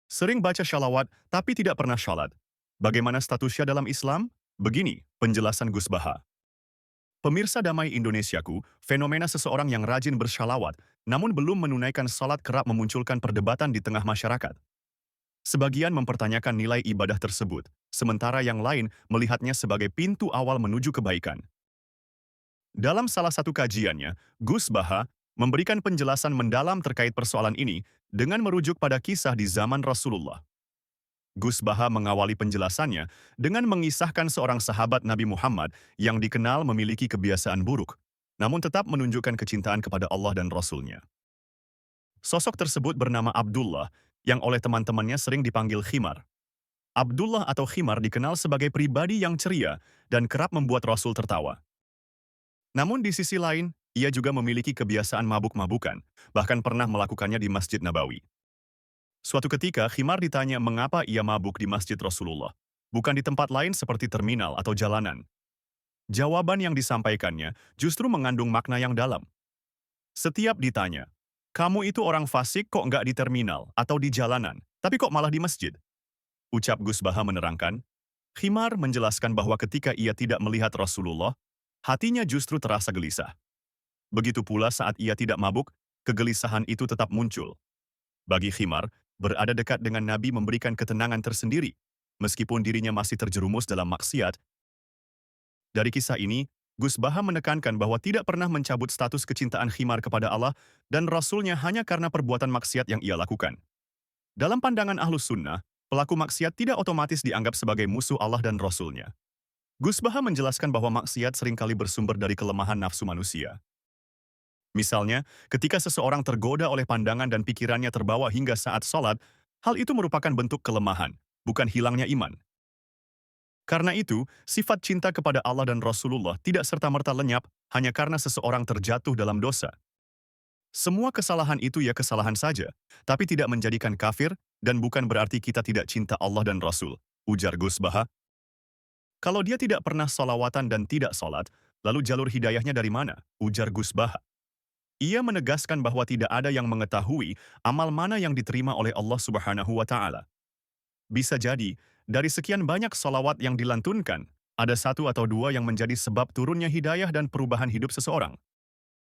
Sering baca syalawat, tapi tidak pernah sholat. Bagaimana statusnya dalam Islam? Begini, penjelasan Gus Baha. Pemirsa damai Indonesiaku, fenomena seseorang yang rajin bersyalawat, namun belum menunaikan sholat kerap memunculkan perdebatan di tengah masyarakat. Sebagian mempertanyakan nilai ibadah tersebut, sementara yang lain melihatnya sebagai pintu awal menuju kebaikan. Dalam salah satu kajiannya, Gus Baha memberikan penjelasan mendalam terkait persoalan ini dengan merujuk pada kisah di zaman Rasulullah. Gus Baha mengawali penjelasannya dengan mengisahkan seorang sahabat Nabi Muhammad yang dikenal memiliki kebiasaan buruk, namun tetap menunjukkan kecintaan kepada Allah dan Rasul-Nya. Sosok tersebut bernama Abdullah, yang oleh teman-temannya sering dipanggil Khimar. Abdullah atau Khimar dikenal sebagai pribadi yang ceria dan kerap membuat Rasul tertawa. Namun di sisi lain, ia juga memiliki kebiasaan mabuk-mabukan, bahkan pernah melakukannya di Masjid Nabawi. Suatu ketika, Khimar ditanya mengapa ia mabuk di Masjid Rasulullah, bukan di tempat lain seperti terminal atau jalanan. Jawaban yang disampaikannya justru mengandung makna yang dalam. Setiap ditanya, kamu itu orang fasik kok nggak di terminal atau di jalanan, tapi kok malah di masjid? Ucap Gus Baha menerangkan, Khimar menjelaskan bahwa ketika ia tidak melihat Rasulullah, hatinya justru terasa gelisah. Begitu pula saat ia tidak mabuk, kegelisahan itu tetap muncul. Bagi Khimar, berada dekat dengan Nabi memberikan ketenangan tersendiri, meskipun dirinya masih terjerumus dalam maksiat. Dari kisah ini, Gus Baha menekankan bahwa tidak pernah mencabut status kecintaan Khimar kepada Allah dan Rasul-Nya hanya karena perbuatan maksiat yang ia lakukan. Dalam pandangan Ahlus Sunnah, pelaku maksiat tidak otomatis dianggap sebagai musuh Allah dan Rasul-Nya. Gus Baha menjelaskan bahwa maksiat seringkali bersumber dari kelemahan nafsu manusia. Misalnya, ketika seseorang tergoda oleh pandangan dan pikirannya terbawa hingga saat sholat, hal itu merupakan bentuk kelemahan, bukan hilangnya iman. Karena itu, sifat cinta kepada Allah dan Rasulullah tidak serta-merta lenyap hanya karena seseorang terjatuh dalam dosa. Semua kesalahan itu ya kesalahan saja, tapi tidak menjadikan kafir dan bukan berarti kita tidak cinta Allah dan Rasul, ujar Gus Baha. Kalau dia tidak pernah sholawatan dan tidak sholat, lalu jalur hidayahnya dari mana? Ujar Gus Baha. Ia menegaskan bahwa tidak ada yang mengetahui amal mana yang diterima oleh Allah Subhanahu wa Ta'ala. Bisa jadi, dari sekian banyak sholawat yang dilantunkan, ada satu atau dua yang menjadi sebab turunnya hidayah dan perubahan hidup seseorang.